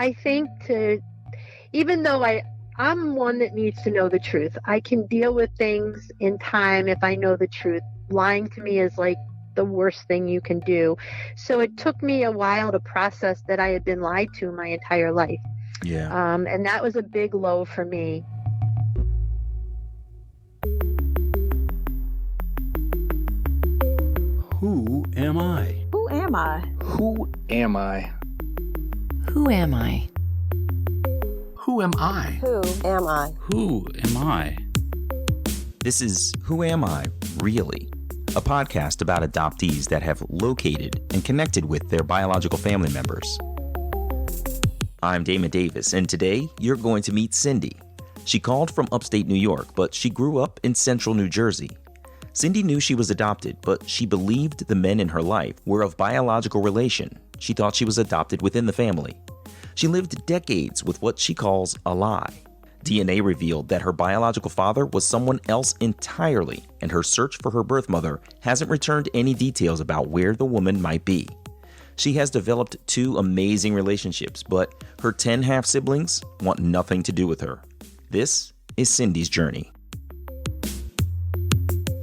I think even though I'm one that needs to know the truth, I can deal with things in time if I know the truth. Lying to me is like the worst thing you can do. So it took me a while to process that I had been lied to my entire life. Yeah. And that was a big low for me. Who am I? Who am I? Who am I? Who am I? Who am I? Who am I? Who am I? This is Who Am I, Really? A podcast about adoptees that have located and connected with their biological family members. I'm Damon Davis, and today you're going to meet Cindy. She called from upstate New York, but she grew up in central New Jersey. Cindy knew she was adopted, but she believed the men in her life were of biological relation. She thought she was adopted within the family. She lived decades with what she calls a lie. DNA revealed that her biological father was someone else entirely, and her search for her birth mother hasn't returned any details about where the woman might be. She has developed 2 amazing relationships, but her 10 half-siblings want nothing to do with her. This is Cindy's journey.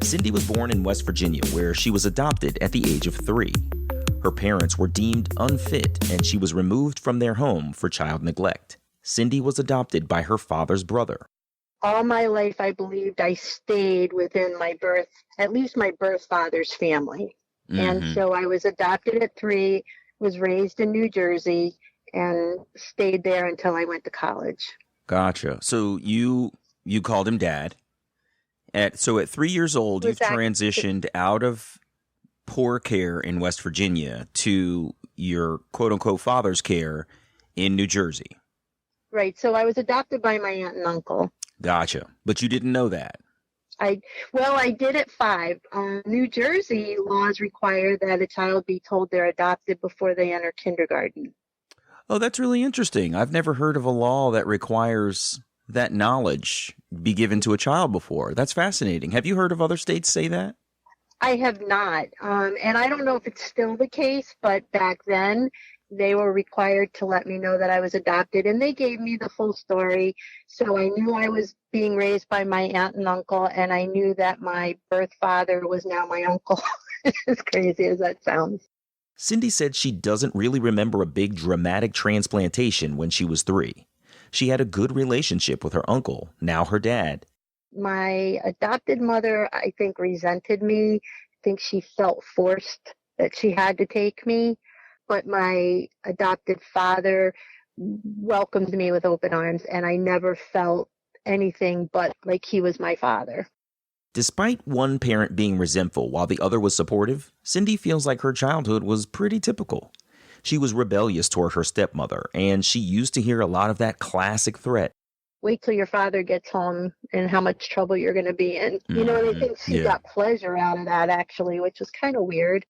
Cindy was born in West Virginia, where she was adopted at the age of 3. Her parents were deemed unfit, and she was removed from their home for child neglect. Cindy was adopted by her father's brother. All my life, I believed I stayed within at least my birth father's family. And so I was adopted at 3, was raised in New Jersey, and stayed there until I went to college. Gotcha. So you called him dad. At 3 years old, you've transitioned out of poor care in West Virginia to your quote-unquote father's care in New Jersey. Right. So I was adopted by my aunt and uncle. Gotcha. But you didn't know that. I did at 5. New Jersey laws require that a child be told they're adopted before they enter kindergarten. Oh, that's really interesting. I've never heard of a law that requires that knowledge be given to a child before. That's fascinating. Have you heard of other states say that? I have not. And I don't know if it's still the case, but back then they were required to let me know that I was adopted, and they gave me the full story. So I knew I was being raised by my aunt and uncle, and I knew that my birth father was now my uncle, as crazy as that sounds. Cindy said she doesn't really remember a big dramatic transplantation when she was 3. She had a good relationship with her uncle, now her dad. My adopted mother, I think, resented me. I think she felt forced that she had to take me. But my adopted father welcomed me with open arms, and I never felt anything but like he was my father. Despite one parent being resentful while the other was supportive, Cindy feels like her childhood was pretty typical. She was rebellious toward her stepmother, and she used to hear a lot of that classic threat. Wait till your father gets home and how much trouble you're going to be in. You know, and I think she got pleasure out of that, actually, which was kind of weird.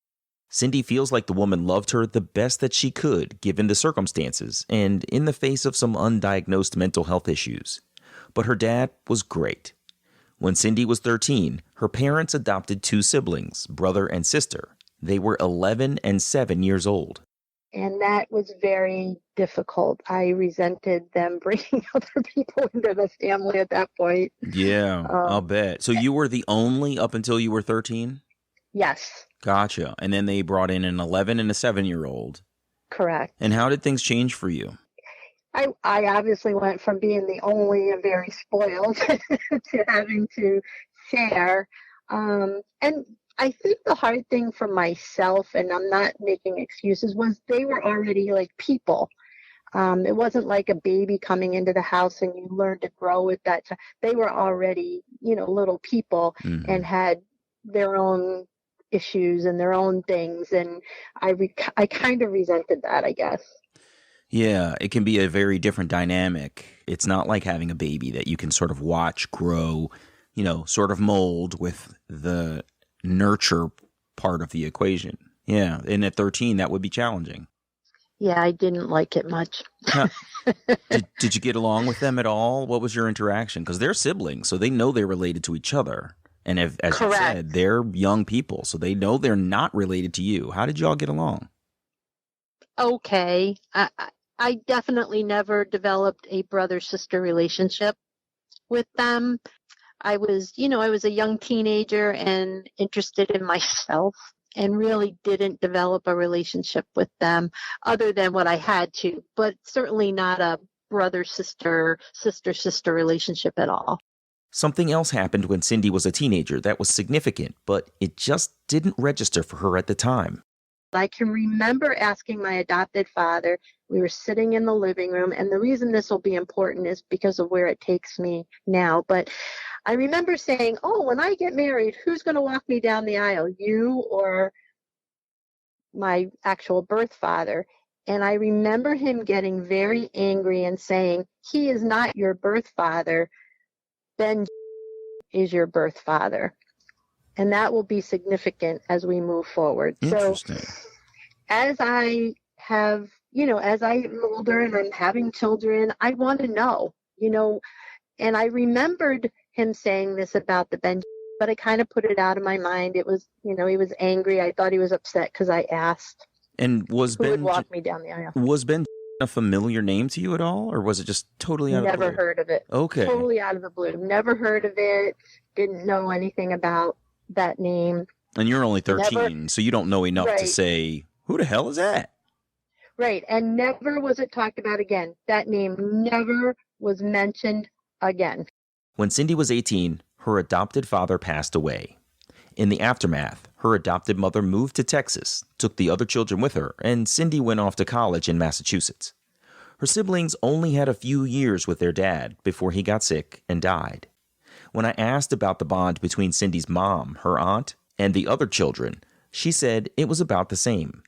Cindy feels like the woman loved her the best that she could, given the circumstances, and in the face of some undiagnosed mental health issues. But her dad was great. When Cindy was 13, her parents adopted 2 siblings, brother and sister. They were 11 and 7 years old. And that was very difficult. I resented them bringing other people into the family at that point. Yeah, I'll bet. So you were the only up until you were 13? Yes. Gotcha. And then they brought in an 11 and a 7-year-old. Correct. And how did things change for you? I obviously went from being the only and very spoiled to having to share. And I think the hard thing for myself, and I'm not making excuses, was they were already like people. It wasn't like a baby coming into the house and you learn to grow with that. They were already, little people and had their own issues and their own things. And I kind of resented that, I guess. Yeah, it can be a very different dynamic. It's not like having a baby that you can sort of watch grow, sort of mold with the nurture part of the equation. Yeah, and at 13, that would be challenging. Yeah, I didn't like it much. Did you get along with them at all? What was your interaction? Because they're siblings, so they know they're related to each other. And as you said, they're young people, so they know they're not related to you. How did you all get along? Okay. I definitely never developed a brother-sister relationship with them. I was a young teenager and interested in myself and really didn't develop a relationship with them other than what I had to, but certainly not a brother-sister, sister-sister relationship at all. Something else happened when Cindy was a teenager that was significant, but it just didn't register for her at the time. I can remember asking my adopted father, we were sitting in the living room, and the reason this will be important is because of where it takes me now. But I remember saying, oh, when I get married, who's going to walk me down the aisle, you or my actual birth father? And I remember him getting very angry and saying, he is not your birth father. Ben is your birth father. And that will be significant as we move forward. Interesting. So as I have, as I'm older and I'm having children, I want to know, and I remembered him saying this about the Ben, but I kind of put it out of my mind. It was, he was angry. I thought he was upset because I asked. And was who Ben would walk me down the aisle. Was Ben a familiar name to you at all, or was it just totally out of the blue? Never heard of it. Okay. Totally out of the blue. Never heard of it. Didn't know anything about that name. And you're only 13, so you don't know enough to say, who the hell is that? Right. And never was it talked about again. That name never was mentioned again. When Cindy was 18, her adopted father passed away. In the aftermath, her adopted mother moved to Texas, took the other children with her, and Cindy went off to college in Massachusetts. Her siblings only had a few years with their dad before he got sick and died. When I asked about the bond between Cindy's mom, her aunt, and the other children, she said it was about the same.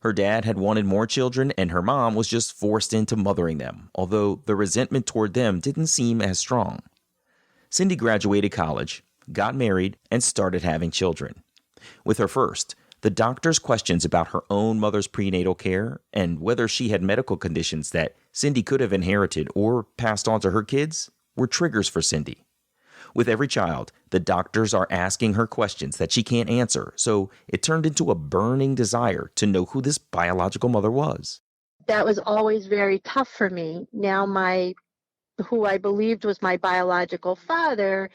Her dad had wanted more children, and her mom was just forced into mothering them, although the resentment toward them didn't seem as strong. Cindy graduated college, got married, and started having children. With her first, the doctor's questions about her own mother's prenatal care and whether she had medical conditions that Cindy could have inherited or passed on to her kids were triggers for Cindy. With every child, the doctors are asking her questions that she can't answer, so it turned into a burning desire to know who this biological mother was. That was always very tough for me. Now who I believed was my biological father,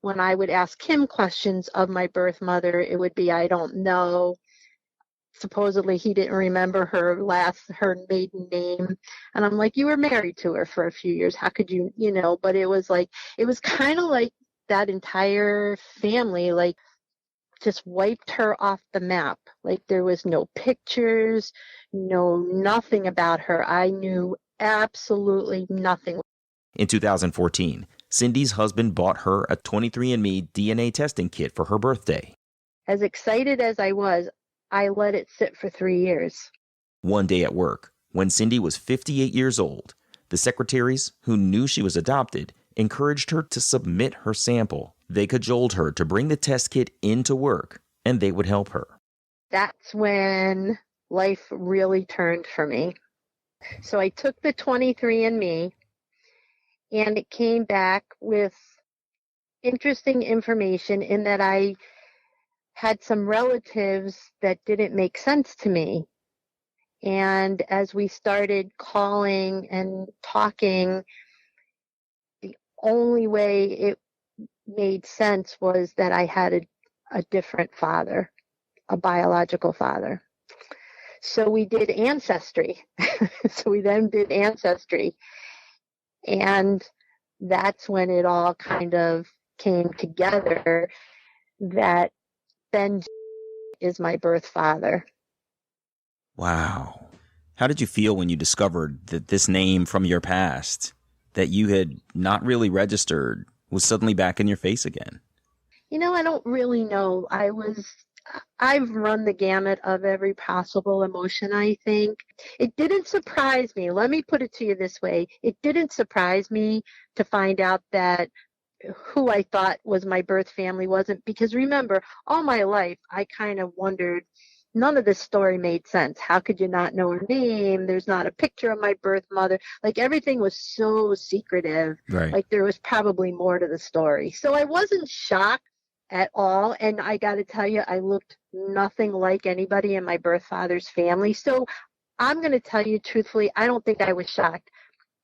when I would ask him questions of my birth mother, it would be, I don't know. Supposedly he didn't remember her maiden name. And I'm like, you were married to her for a few years. How could you, but it was kind of like that entire family, just wiped her off the map. Like there was no pictures, nothing about her. I knew absolutely nothing. In 2014, Cindy's husband bought her a 23andMe DNA testing kit for her birthday. As excited as I was, I let it sit for 3 years. One day at work, when Cindy was 58 years old, the secretaries, who knew she was adopted, encouraged her to submit her sample. They cajoled her to bring the test kit into work, and they would help her. That's when life really turned for me. So I took the 23andMe, and it came back with interesting information in that I had some relatives that didn't make sense to me. And as we started calling and talking, the only way it made sense was that I had a different father, a biological father. So we did Ancestry. So we then did Ancestry. And that's when it all kind of came together that Ben is my birth father. Wow. How did you feel when you discovered that this name from your past that you had not really registered was suddenly back in your face again? I don't really know. I've run the gamut of every possible emotion, I think. It didn't surprise me. Let me put it to you this way. It didn't surprise me to find out that who I thought was my birth family wasn't, because remember, all my life, I kind of wondered, none of this story made sense. How could you not know her name? There's not a picture of my birth mother. Everything was so secretive. Right. There was probably more to the story. So I wasn't shocked at all. And I got to tell you, I looked nothing like anybody in my birth father's family. So I'm going to tell you truthfully, I don't think I was shocked.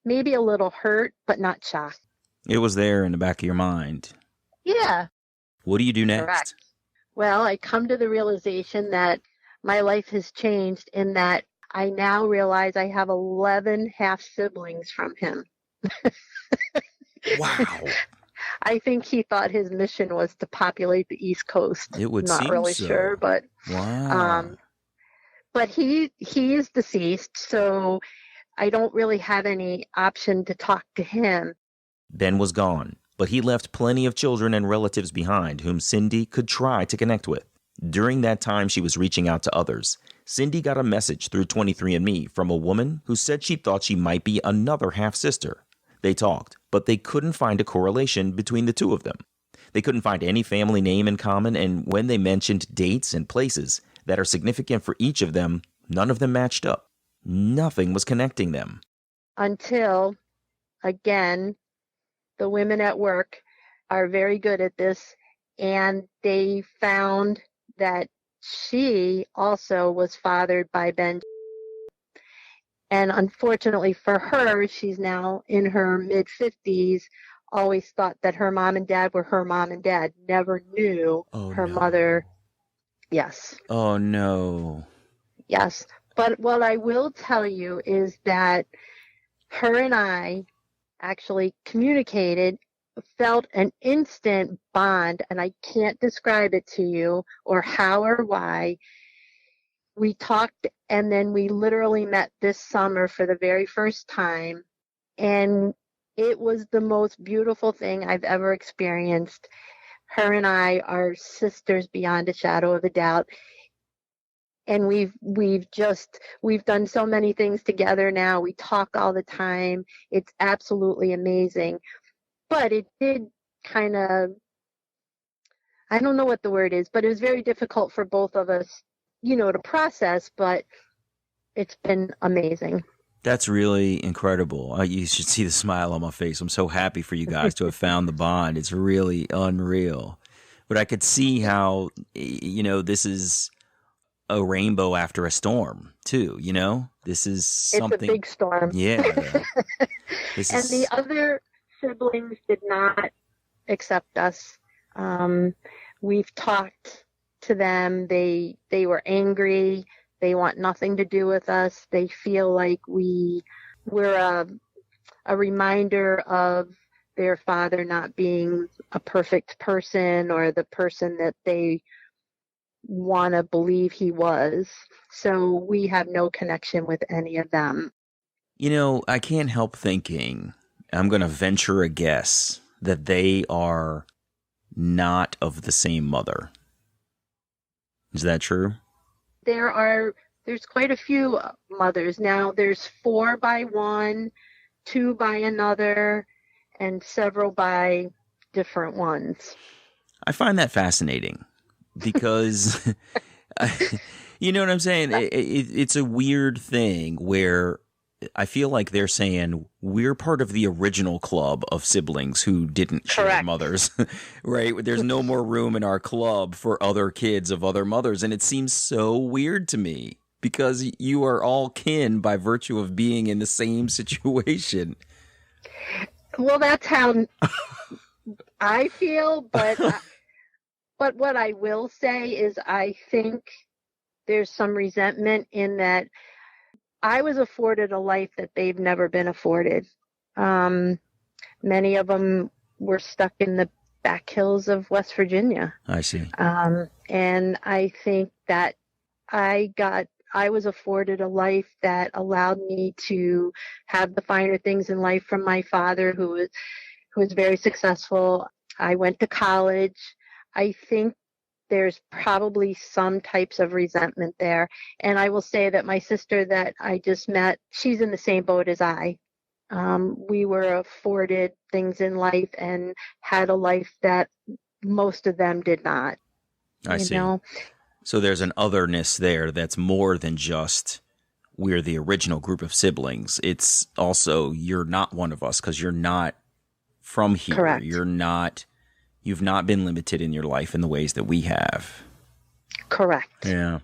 Maybe a little hurt, but not shocked. It was there in the back of your mind. Yeah, What do you do correct. next? Well, I come to the realization that my life has changed in that I now realize I have 11 half siblings from him. Wow. I think he thought his mission was to populate the East Coast. It would Not seem really so. sure, but Wow. but he is deceased, so I don't really have any option to talk to him. Ben was gone, but he left plenty of children and relatives behind whom Cindy could try to connect with. During that time she was reaching out to others, Cindy got a message through 23andMe from a woman who said she thought she might be another half-sister. They talked, but they couldn't find a correlation between the two of them. They couldn't find any family name in common, and when they mentioned dates and places that are significant for each of them, none of them matched up. Nothing was connecting them. Until, again, the women at work are very good at this, and they found that she also was fathered by Ben. And unfortunately for her, she's now in her mid-50s, always thought that her mom and dad were her mom and dad, never knew her mother. Yes. Oh, no. Yes. But what I will tell you is that her and I actually communicated, felt an instant bond, and I can't describe it to you or how or why. We talked, and then we literally met this summer for the very first time, and it was the most beautiful thing I've ever experienced. Her and I are sisters beyond a shadow of a doubt. And we've done so many things together now. We talk all the time. It's absolutely amazing. But it did kind of, I don't know what the word is, but it was very difficult for both of us, to process, but it's been amazing. That's really incredible. You should see the smile on my face. I'm so happy for you guys to have found the bond. It's really unreal. But I could see how, this is a rainbow after a storm, too, This is something. It's a big storm. Yeah. The other siblings did not accept us. We've talked to them. They were angry. They want nothing to do with us. They feel like we're a reminder of their father not being a perfect person or the person that they want to believe he was. So we have no connection with any of them. I can't help thinking, I'm going to venture a guess, that they are not of the same mother. Is that true? There's quite a few mothers. Now there's 4 by one, 2 by another, and several by different ones. I find that fascinating because, you know what I'm saying? It's a weird thing where I feel like they're saying we're part of the original club of siblings who didn't share mothers, right? There's no more room in our club for other kids of other mothers. And it seems so weird to me because you are all kin by virtue of being in the same situation. Well, that's how I feel. But what I will say is I think there's some resentment in that I was afforded a life that they've never been afforded. Many of them were stuck in the back hills of West Virginia. I see. And I think that I was afforded a life that allowed me to have the finer things in life from my father, who was very successful. I went to college. I think there's probably some types of resentment there. And I will say that my sister that I just met, she's in the same boat as I. We were afforded things in life and had a life that most of them did not. I see. So there's an otherness there that's more than just we're the original group of siblings. It's also you're not one of us because you're not from here. Correct. You've not been limited in your life in the ways that we have. Correct. Yeah.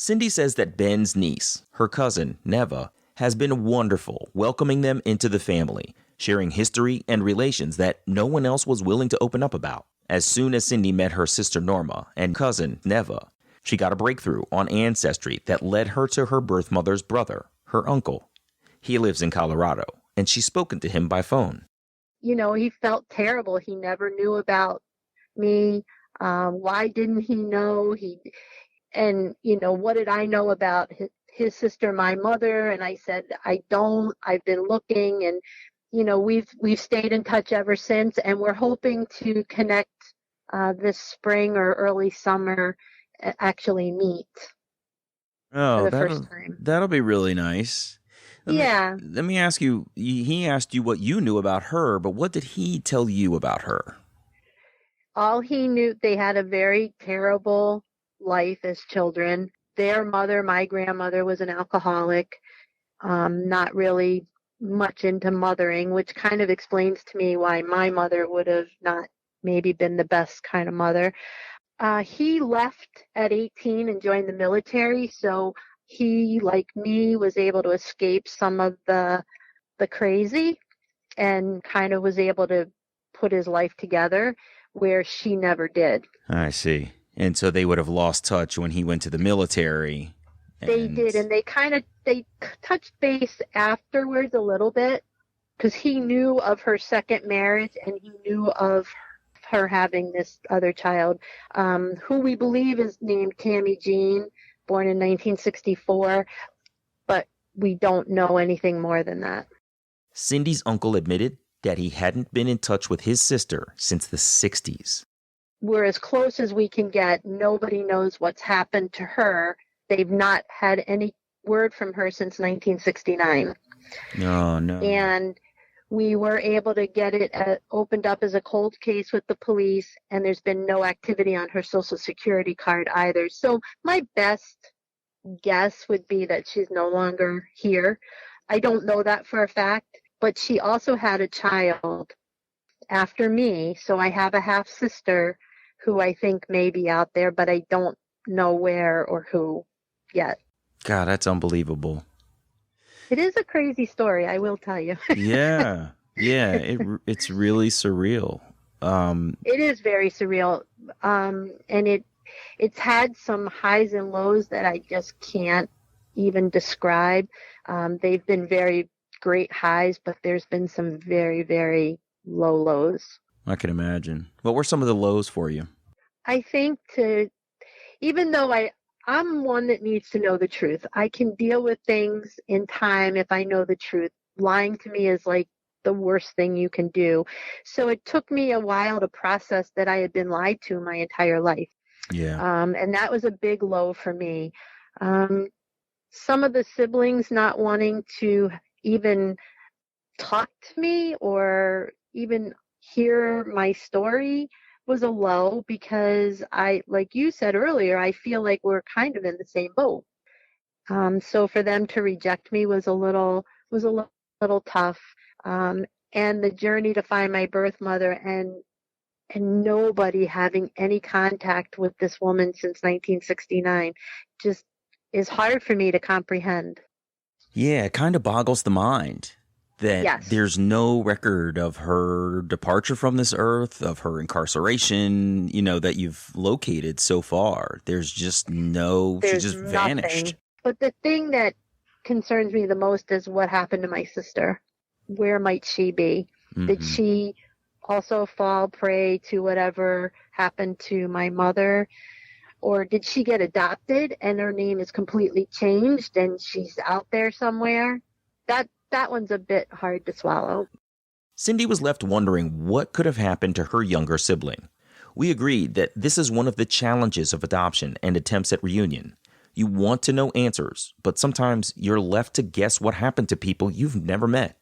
Cindy says that Ben's niece, her cousin, Neva, has been wonderful, welcoming them into the family, sharing history and relations that no one else was willing to open up about. As soon as Cindy met her sister Norma and cousin Neva, she got a breakthrough on ancestry that led her to her birth mother's brother, her uncle. He lives in Colorado, and she's spoken to him by phone. You know, he felt terrible. He never knew about me. Why didn't he know? And what did I know about his sister, my mother? And I said, I don't. I've been looking, and we've stayed in touch ever since, and we're hoping to connect this spring or early summer, actually meet for Oh, the first time. that'll be really nice. Yeah. Let me ask you, he asked you what you knew about her, but what did he tell you about her? All he knew, they had a very terrible life as children. Their mother, my grandmother, was an alcoholic, not really much into mothering, which kind of explains to me why my mother would have not maybe been the best kind of mother. He left at 18 and joined the military, so he, like me, was able to escape some of the crazy and kind of was able to put his life together where she never did. I see. And so they would have lost touch when he went to the military. They did, and they touched base afterwards a little bit because he knew of her second marriage and he knew of her having this other child, who we believe is named Tammy Jean, born in 1964, but we don't know anything more than that. Cindy's uncle admitted that he hadn't been in touch with his sister since the 60s. We're as close as we can get. Nobody knows what's happened to her. They've not had any word from her since 1969. Oh, no. And we were able to get it opened up as a cold case with the police, and there's been no activity on her Social Security card either. So my best guess would be that she's no longer here. I don't know that for a fact, but she also had a child after me, so I have a half-sister who I think may be out there, but I don't know where or who yet. God, that's unbelievable. It is a crazy story, I will tell you. Yeah, it's really surreal. It is very surreal, and it's had some highs and lows that I just can't even describe. They've been very great highs, but there's been some very, very low lows. I can imagine. What were some of the lows for you? I think even though I'm one that needs to know the truth, I can deal with things in time if I know the truth. Lying to me is like the worst thing you can do. So it took me a while to process that I had been lied to my entire life. Yeah. And that was a big low for me. Some of the siblings not wanting to even talk to me or even hear my story was a low, because like you said earlier, I feel like we're kind of in the same boat. So for them to reject me was a little tough. And the journey to find my birth mother and nobody having any contact with this woman since 1969 just is hard for me to comprehend. Yeah, it kind of boggles the mind that Yes. There's no record of her departure from this earth, of her incarceration, that you've located so far. There's just she just vanished. But the thing that concerns me the most is what happened to my sister. Where might she be? Mm-hmm. Did she also fall prey to whatever happened to my mother? Or did she get adopted and her name is completely changed and she's out there somewhere? That one's a bit hard to swallow. Cindy was left wondering what could have happened to her younger sibling. We agreed that this is one of the challenges of adoption and attempts at reunion. You want to know answers, but sometimes you're left to guess what happened to people you've never met.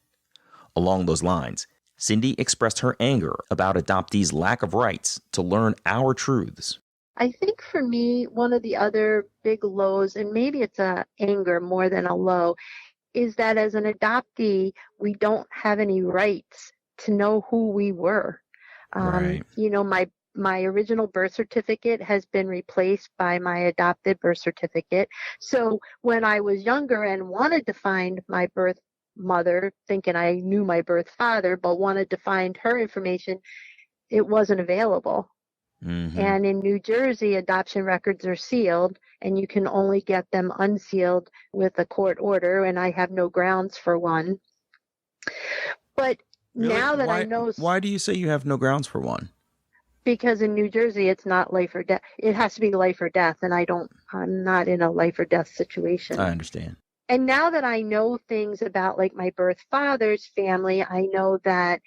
Along those lines, Cindy expressed her anger about adoptees' lack of rights to learn our truths. I think for me, one of the other big lows, and maybe it's a anger more than a low, is that as an adoptee, we don't have any rights to know who we were. Right. my original birth certificate has been replaced by my adopted birth certificate. So when I was younger and wanted to find my birth mother, thinking I knew my birth father, but wanted to find her information, it wasn't available. Mm-hmm. And in New Jersey, adoption records are sealed, and you can only get them unsealed with a court order, and I have no grounds for one. But Really? now that I know... Why do you say you have no grounds for one? Because in New Jersey, it's not life or death. It has to be life or death, and I'm not in a life or death situation. I understand. And now that I know things about like my birth father's family, I know that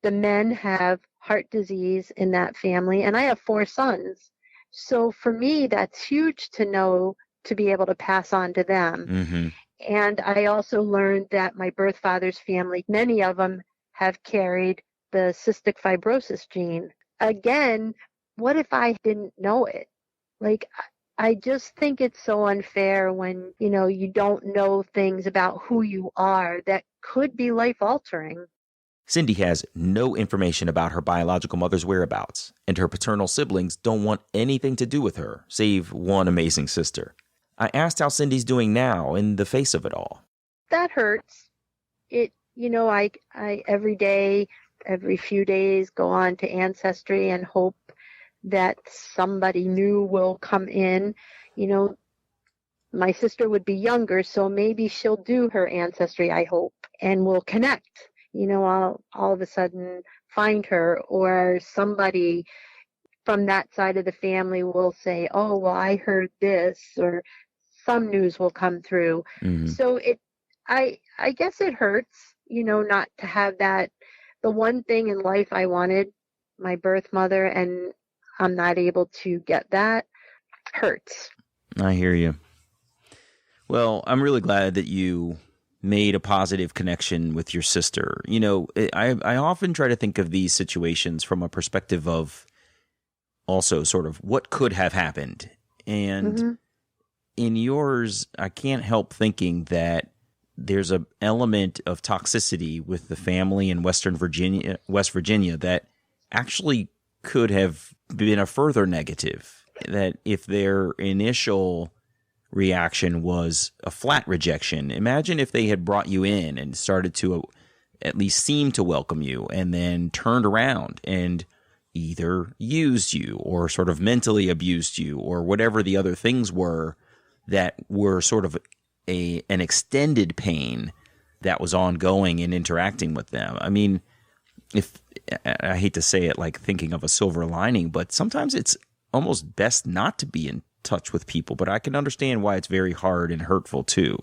the men have heart disease in that family, and I have 4 sons. So for me, that's huge to know, to be able to pass on to them. Mm-hmm. And I also learned that my birth father's family, many of them have carried the cystic fibrosis gene. Again, what if I didn't know it? Like, I just think it's so unfair when, you don't know things about who you are that could be life altering. Cindy has no information about her biological mother's whereabouts, and her paternal siblings don't want anything to do with her, save one amazing sister. I asked how Cindy's doing now in the face of it all. That hurts. I every day, every few days, go on to Ancestry and hope that somebody new will come in. My sister would be younger, so maybe she'll do her Ancestry, I hope, and we'll connect. I'll all of a sudden find her, or somebody from that side of the family will say, oh, well, I heard this, or some news will come through. Mm-hmm. So I guess it hurts, not to have that. The one thing in life I wanted, my birth mother, and I'm not able to get that, hurts. I hear you. Well, I'm really glad that you made a positive connection with your sister. I often try to think of these situations from a perspective of also sort of what could have happened. And in yours, I can't help thinking that there's an element of toxicity with the family in West Virginia that actually could have been a further negative. That if their initial reaction was a flat rejection, imagine if they had brought you in and started to at least seem to welcome you, and then turned around and either used you or sort of mentally abused you, or whatever the other things were that were sort of an extended pain that was ongoing in interacting with them. I mean, I hate to say it like thinking of a silver lining, but sometimes it's almost best not to be in touch with people, but I can understand why it's very hard and hurtful too.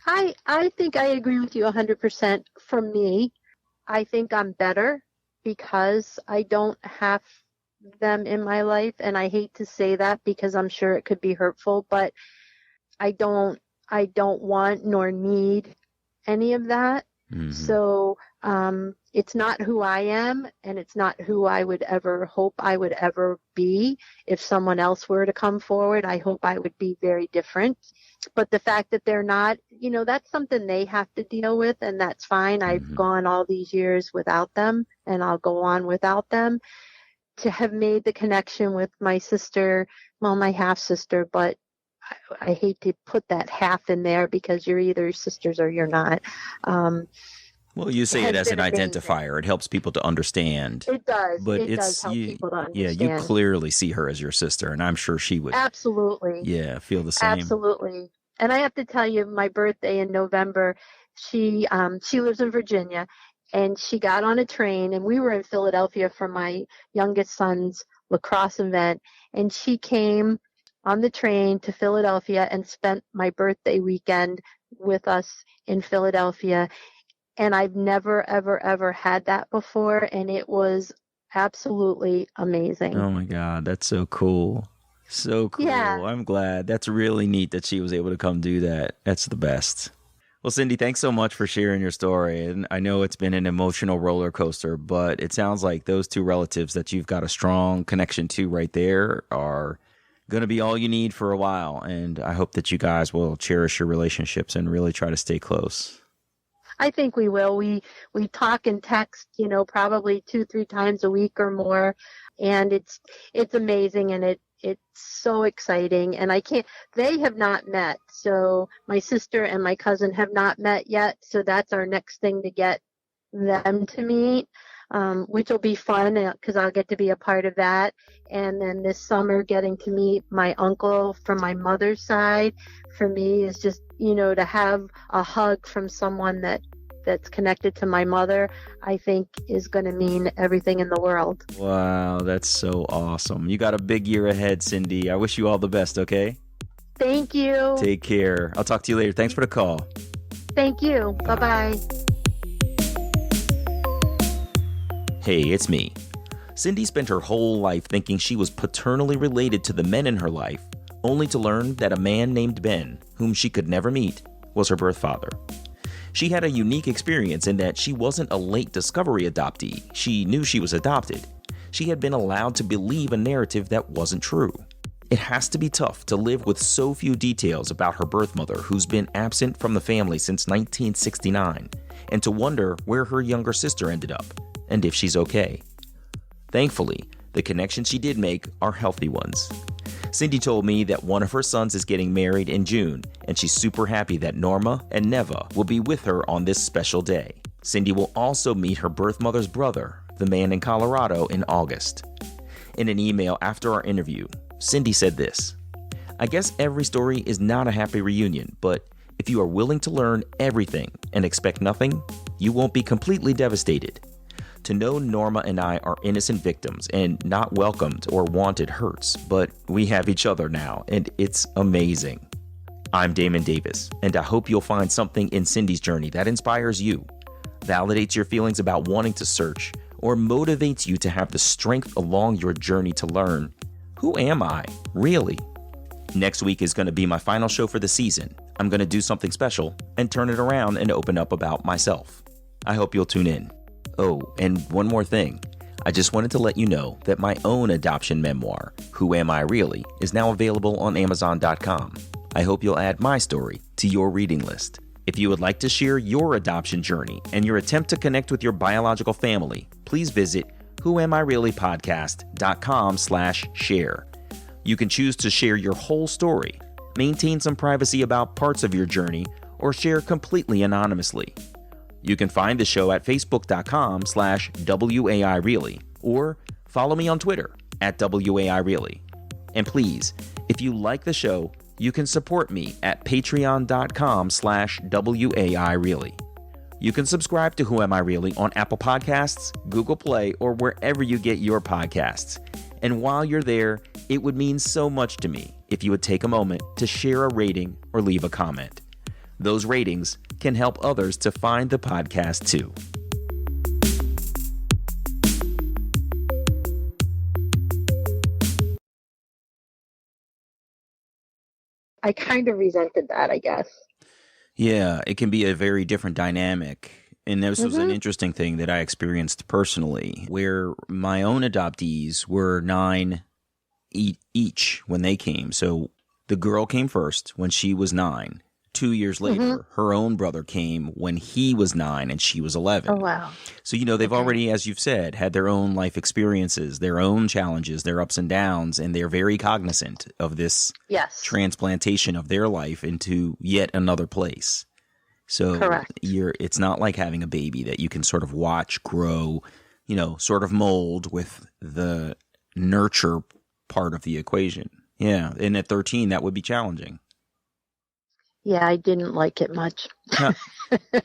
I think I agree with you 100%. For me, I think I'm better because I don't have them in my life, and I hate to say that because I'm sure it could be hurtful, but I don't want nor need any of that. Mm-hmm. So it's not who I am, and it's not who I would ever hope I would ever be. If someone else were to come forward, I hope I would be very different. But the fact that they're not, that's something they have to deal with, and that's fine. Mm-hmm. I've gone all these years without them, and I'll go on without them. To have made the connection with my sister, well, my half-sister, but I hate to put that half in there because you're either sisters or you're not. Well, you say it as an identifier. It helps people to understand. It does. But it does help people to understand. Yeah, you clearly see her as your sister, and I'm sure she would. Absolutely. Yeah, feel the same. Absolutely. And I have to tell you, my birthday in November, she lives in Virginia, and she got on a train, and we were in Philadelphia for my youngest son's lacrosse event, and she came on the train to Philadelphia and spent my birthday weekend with us in Philadelphia. And I've never, ever, ever had that before. And it was absolutely amazing. Oh, my God. That's so cool. So cool. Yeah. I'm glad. That's really neat that she was able to come do that. That's the best. Well, Cindy, thanks so much for sharing your story. And I know it's been an emotional roller coaster, but it sounds like those two relatives that you've got a strong connection to right there are going to be all you need for a while. And I hope that you guys will cherish your relationships and really try to stay close. I think we will. We talk and text, probably 2-3 times a week or more, and it's amazing, and it's so exciting. And they have not met. So my sister and my cousin have not met yet. So that's our next thing, to get them to meet, which will be fun because I'll get to be a part of that. And then this summer, getting to meet my uncle from my mother's side, for me is just, to have a hug from someone that's connected to my mother, I think is going to mean everything in the world. Wow, that's so awesome. You got a big year ahead, Cindy. I wish you all the best, okay? Thank you. Take care. I'll talk to you later. Thanks for the call. Thank you. Bye-bye. Hey, it's me. Cindy spent her whole life thinking she was paternally related to the men in her life, only to learn that a man named Ben, whom she could never meet, was her birth father. She had a unique experience in that she wasn't a late discovery adoptee. She knew she was adopted. She had been allowed to believe a narrative that wasn't true. It has to be tough to live with so few details about her birth mother, who's been absent from the family since 1969, and to wonder where her younger sister ended up, and if she's okay. Thankfully, the connections she did make are healthy ones. Cindy told me that one of her sons is getting married in June, and she's super happy that Norma and Neva will be with her on this special day. Cindy will also meet her birth mother's brother, the man in Colorado, in August. In an email after our interview, Cindy said this: "I guess every story is not a happy reunion, but if you are willing to learn everything and expect nothing, you won't be completely devastated. To know Norma and I are innocent victims and not welcomed or wanted hurts, but we have each other now, and it's amazing." I'm Damon Davis, and I hope you'll find something in Cindy's journey that inspires you, validates your feelings about wanting to search, or motivates you to have the strength along your journey to learn, who am I, really? Next week is going to be my final show for the season. I'm going to do something special and turn it around and open up about myself. I hope you'll tune in. Oh, and one more thing. I just wanted to let you know that my own adoption memoir, Who Am I Really?, is now available on Amazon.com. I hope you'll add my story to your reading list. If you would like to share your adoption journey and your attempt to connect with your biological family, please visit whoamireallypodcast.com/share. You can choose to share your whole story, maintain some privacy about parts of your journey, or share completely anonymously. You can find the show at facebook.com/WAIReally or follow me on Twitter at WAIReally. And please, if you like the show, you can support me at patreon.com/WAIReally. You can subscribe to Who Am I Really on Apple Podcasts, Google Play, or wherever you get your podcasts. And while you're there, it would mean so much to me if you would take a moment to share a rating or leave a comment. Those ratings can help others to find the podcast too. I kind of resented that, I guess. Yeah, it can be a very different dynamic. And this was an interesting thing that I experienced personally, where my own adoptees were 9 each when they came. So the girl came first when she was 9. 2 years later, her own brother came when he was 9 and she was 11. Oh, wow. So, they've already, as you've said, had their own life experiences, their own challenges, their ups and downs, and they're very cognizant of this transplantation of their life into yet another place. So it's not like having a baby that you can sort of watch grow, sort of mold with the nurture part of the equation. Yeah. And at 13, that would be challenging. Yeah, I didn't like it much.